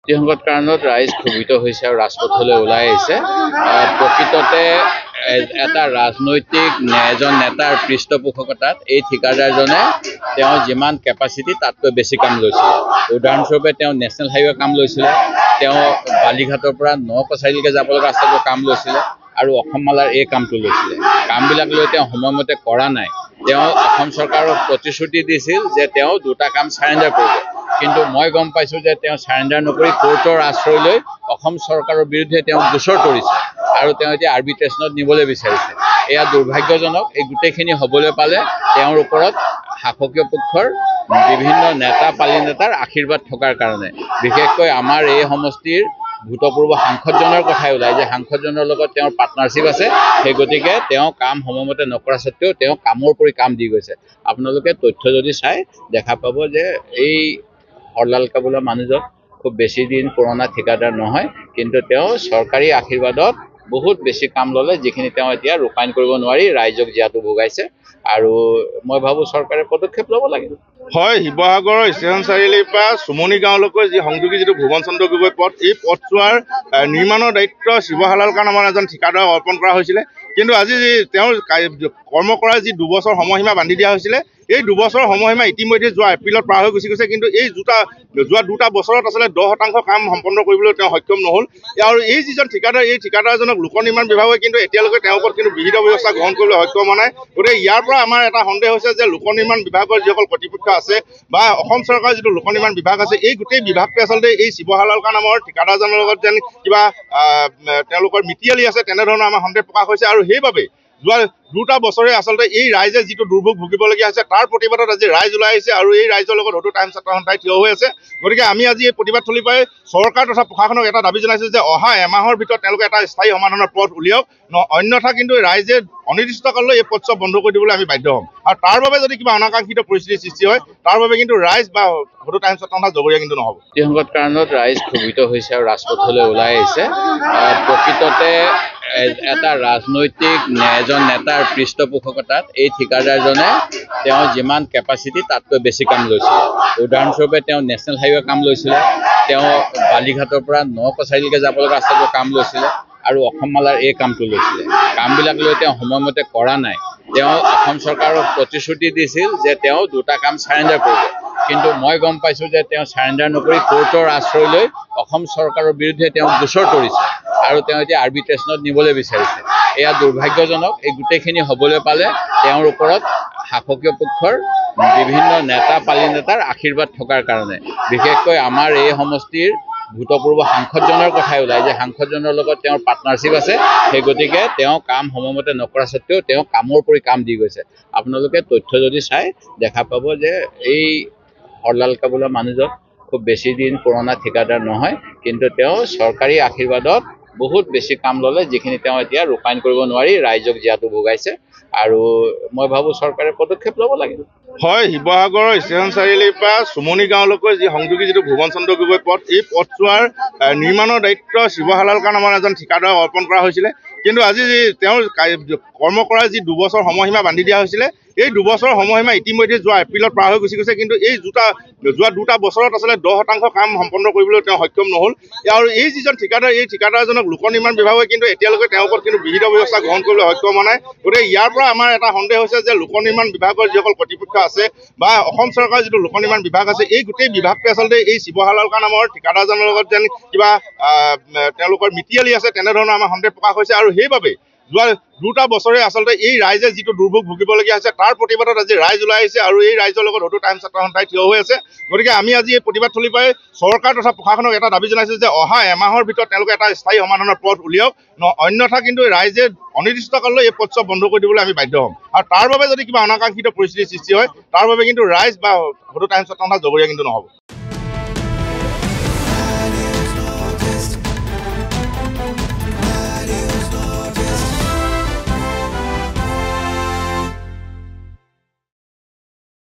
ব্যক্তিগত কাৰণত ৰাইজ ক্ষোভিত হৈছে আৰু ৰাজপথলৈ ওলাই আহিছে। প্ৰকৃততে এটা ৰাজনৈতিক এজন নেতাৰ পৃষ্ঠপোষকতাত এই ঠিকাদাৰজনে তেওঁ যিমান কেপাচিটি তাতকৈ বেছি কাম লৈছিলে। উদাহৰণস্বৰূপে তেওঁ নেশ্যনেল হাইৱে কাম লৈছিলে, তেওঁ বালিঘাটৰ পৰা নকছাৰীলৈকে যাব লগা ৰাস্তাটো কাম লৈছিলে আৰু অসম মালাৰ এই কামটো লৈছিলে। কামবিলাক লৈ তেওঁ সময়মতে কৰা নাই। তেওঁ অসম চৰকাৰক প্ৰতিশ্ৰুতি দিছিল যে তেওঁ দুটা কাম চাৰেণ্ডাৰ কৰিব, কিন্তু মই গম পাইছোঁ যে তেওঁ চাৰেণ্ডাৰ নকৰি কোৰ্টৰ আশ্ৰয় লৈ অসম চৰকাৰৰ বিৰুদ্ধে তেওঁ গোচৰ তৰিছে আৰু তেওঁ এতিয়া আৰ্বিট্ৰেশ্যনত নিবলৈ বিচাৰিছে। এয়া দুৰ্ভাগ্যজনক। এই গোটেইখিনি হ'বলৈ পালে তেওঁৰ ওপৰত শাসকীয় পক্ষৰ বিভিন্ন নেতা পালি নেতাৰ আশীৰ্বাদ থকাৰ কাৰণে, বিশেষকৈ আমাৰ এই সমষ্টিৰ ভূতপূৰ্ব সাংসদজনৰ কথাই ওলাই যে সাংসদজনৰ লগত তেওঁৰ পাৰ্টনাৰশ্বিপ আছে। সেই গতিকে তেওঁ কাম সময়মতে নকৰা স্বত্বেও তেওঁ কামৰ পৰি কাম দি গৈছে। আপোনালোকে তথ্য যদি চাই দেখা পাব যে এই হৰলাল বোলা মানুহজন খুব বেছি দিন পুৰণা ঠিকাদাৰ নহয়, কিন্তু তেওঁ চৰকাৰী আশীৰ্বাদত বহুত বেছি কাম ল'লে, যিখিনি তেওঁ এতিয়া ৰূপায়ণ কৰিব নোৱাৰি ৰাইজক জীয়াটো ভোগাইছে। আৰু মই ভাবোঁ চৰকাৰে পদক্ষেপ ল'ব লাগে। হয়, শিৱসাগৰৰ ষ্টেচন চাৰিআলিৰ পৰা চুমনি গাঁৱলৈকে যি সংযোগী যিটো ভুৱন চন্দ্ৰ গগৈ পথ, এই পথছোৱাৰ নিৰ্মাণৰ দায়িত্ব শিৱহালালকা নামৰ এজন ঠিকাদাৰক অৰ্পণ কৰা হৈছিলে। কিন্তু আজি তেওঁৰ কৰ্ম কৰাৰ যি 2 বছৰ সময়সীমা বান্ধি দিয়া হৈছিলে, এই 2 বছৰৰ সময়সীমা ইতিমধ্যে যোৱা এপ্ৰিলত পাৰ হৈ গুচি গৈছে। কিন্তু এই যোৱা 2টা বছৰত আচলতে 10% কাম সম্পন্ন কৰিবলৈ তেওঁ সক্ষম নহ'ল। আৰু এই যিজন ঠিকাদাৰ, এই ঠিকাদাৰজনক লোক নিৰ্মাণ বিভাগে কিন্তু এতিয়ালৈকে তেওঁৰ ওপৰত কিন্তু বিহিত ব্যৱস্থা গ্ৰহণ কৰিবলৈ সক্ষম হোৱা নাই। গতিকে ইয়াৰ পৰা আমাৰ এটা সন্দেহ হৈছে যে লোক নিৰ্মাণ বিভাগৰ যিসকল কৰ্তৃপক্ষ আছে বা অসম চৰকাৰৰ যিটো লোক নিৰ্মাণ বিভাগ আছে, এই গোটেই বিভাগটোৱে আচলতে এই শিৱহালালকা নামৰ ঠিকাদাৰজনৰ লগত যেন কিবা তেওঁলোকৰ মিতিয়ালি আছে তেনেধৰণৰ আমাৰ সন্দেহ প্ৰকাশ হৈছে। আৰু সেইবাবে যোৱা 2টা বছৰে আচলতে এই ৰাইজে যিটো দুৰ্ভোগ ভুগিবলগীয়া হৈছে তাৰ প্ৰতিবাদত আজি ৰাইজ ওলাই আহিছে আৰু এই ৰাইজৰ লগত হয়তো টাইম ছাত্ৰ সন্থাই থিয় হৈ আছে। গতিকে আমি আজি এই প্ৰতিবাদ থলী পাই চৰকাৰ তথা প্ৰশাসনক এটা দাবী জনাইছোঁ যে অহা এমাহৰ ভিতৰত তেওঁলোকে এটা স্থায়ী সমাধানৰ পথ উলিয়াওক, অন্যথা কিন্তু ৰাইজে অনিৰ্দিষ্টকাললৈ এই পথছোৱা বন্ধ কৰি দিবলৈ আমি বাধ্য হ'ম। আৰু তাৰ বাবে যদি কিবা অনাকাংক্ষিত পৰিস্থিতিৰ সৃষ্টি হয় তাৰ বাবে কিন্তু ৰাইজ বা হয়তো টাইম ছাত্ৰ সন্থা জগৰীয়া কিন্তু নহ'ব। ব্যক্তিগত কাৰণত ৰাইজ ক্ষোভিত হৈছে আৰু ৰাজপথলৈ ওলাই আহিছে। প্ৰকৃততে এটা ৰাজনৈতিক এজন নেতাৰ পৃষ্ঠপোষকতাত এই ঠিকাদাৰজনে তেওঁ যিমান কেপাচিটি তাতকৈ বেছি কাম লৈছিলে। উদাহৰণস্বৰূপে তেওঁ নেশ্যনেল হাইৱে কাম লৈছিলে, তেওঁ বালিঘাটৰ পৰা নকছাৰীলৈকে যাব লগা ৰাস্তাটো কাম লৈছিলে আৰু অসম মালাৰ এই কামটো লৈছিলে। কামবিলাক লৈ তেওঁ সময়মতে কৰা নাই। তেওঁ অসম চৰকাৰক প্ৰতিশ্ৰুতি দিছিল যে তেওঁ দুটা কাম চাৰেণ্ডাৰ কৰিব, কিন্তু মই গম পাইছোঁ যে তেওঁ চাৰেণ্ডাৰ নকৰি কোৰ্টৰ আশ্ৰয় লৈ অসম চৰকাৰৰ বিৰুদ্ধে তেওঁ গোচৰ তৰিছে আৰু তেওঁ এতিয়া আৰ্বিট্ৰেশ্যনত নিবলৈ বিচাৰিছে। এয়া দুৰ্ভাগ্যজনক। এই গোটেইখিনি হ'বলৈ পালে তেওঁৰ ওপৰত শাসকীয় পক্ষৰ বিভিন্ন নেতা পালি নেতাৰ আশীৰ্বাদ থকাৰ কাৰণে, বিশেষকৈ আমাৰ এই সমষ্টিৰ ভূতপূৰ্ব সাংসদজনৰ কথাই ওলাই যে সাংসদজনৰ লগত তেওঁৰ পাৰ্টনাৰশ্বিপ আছে। সেই গতিকে তেওঁ কাম সময়মতে নকৰা স্বত্বেও তেওঁ কামৰ পৰি কাম দি গৈছে। আপোনালোকে তথ্য যদি চাই দেখা পাব যে এই হৰলাল বোলা মানুহজন খুব বেছি দিন পুৰণা ঠিকাদাৰ নহয়, কিন্তু তেওঁ চৰকাৰী আশীৰ্বাদত বহুত বেছি কাম ল'লে, যিখিনি তেওঁ এতিয়া ৰূপায়ণ কৰিব নোৱাৰি ৰাইজক জীয়াটো ভোগাইছে। আৰু মই ভাবোঁ চৰকাৰে পদক্ষেপ ল'ব লাগে। হয়, শিৱসাগৰৰ ষ্টেচন চাৰিআলিৰ পৰা চুমনি গাঁৱলৈকে যি সংযোগী যিটো ভুৱন চন্দ্ৰ গগৈ পথ, এই পথছোৱাৰ নিৰ্মাণৰ দায়িত্ব শিৱহালালকা নামৰ এজন ঠিকাদাৰক অৰ্পণ কৰা হৈছিলে। কিন্তু আজি তেওঁৰ কৰ্ম কৰাৰ যি 2 বছৰ সময়সীমা বান্ধি দিয়া হৈছিলে, এই 2 বছৰৰ সময়সীমা ইতিমধ্যে যোৱা এপ্ৰিলত পাৰ হৈ গুচি গৈছে। কিন্তু এই যোৱা 2টা বছৰত আচলতে 10% কাম সম্পন্ন কৰিবলৈ তেওঁ সক্ষম নহ'ল। আৰু এই যিজন ঠিকাদাৰ, এই ঠিকাদাৰজনক লোক নিৰ্মাণ বিভাগে কিন্তু এতিয়ালৈকে তেওঁৰ ওপৰত কিন্তু বিহিত ব্যৱস্থা গ্ৰহণ কৰিবলৈ সক্ষম হোৱা নাই। গতিকে ইয়াৰ পৰা আমাৰ এটা সন্দেহ হৈছে যে লোক নিৰ্মাণ বিভাগৰ যিসকল কৰ্তৃপক্ষ আছে বা অসম চৰকাৰৰ যিটো লোক নিৰ্মাণ বিভাগ আছে, এই গোটেই বিভাগটোৱে আচলতে এই শিৱহালালকা নামৰ ঠিকাদাৰজনৰ লগত যেন কিবা তেওঁলোকৰ মিতিয়ালি আছে তেনেধৰণৰ আমাৰ সন্দেহ প্ৰকাশ হৈছে। আৰু সেইবাবে যোৱা 2টা বছৰে আচলতে এই ৰাইজে যিটো দুৰ্ভোগ ভুগিবলগীয়া হৈছে তাৰ প্ৰতিবাদত আজি ৰাইজ ওলাই আহিছে আৰু এই ৰাইজৰ লগত হয়তো টাইম ছাত্ৰ সন্থাই থিয় হৈ আছে। গতিকে আমি আজি এই প্ৰতিবাদ থলী পাই চৰকাৰ তথা প্ৰশাসনক এটা দাবী জনাইছোঁ যে অহা এমাহৰ ভিতৰত তেওঁলোকে এটা স্থায়ী সমাধানৰ পথ উলিয়াওক, অন্যথা কিন্তু ৰাইজে অনিৰ্দিষ্টকাললৈ এই পথছোৱা বন্ধ কৰি দিবলৈ আমি বাধ্য হ'ম। আৰু তাৰ বাবে যদি কিবা অনাকাংক্ষিত পৰিস্থিতিৰ সৃষ্টি হয় তাৰ বাবে কিন্তু ৰাইজ বা হয়তো টাইম ছাত্ৰ সন্থা জগৰীয়া কিন্তু নহ'ব।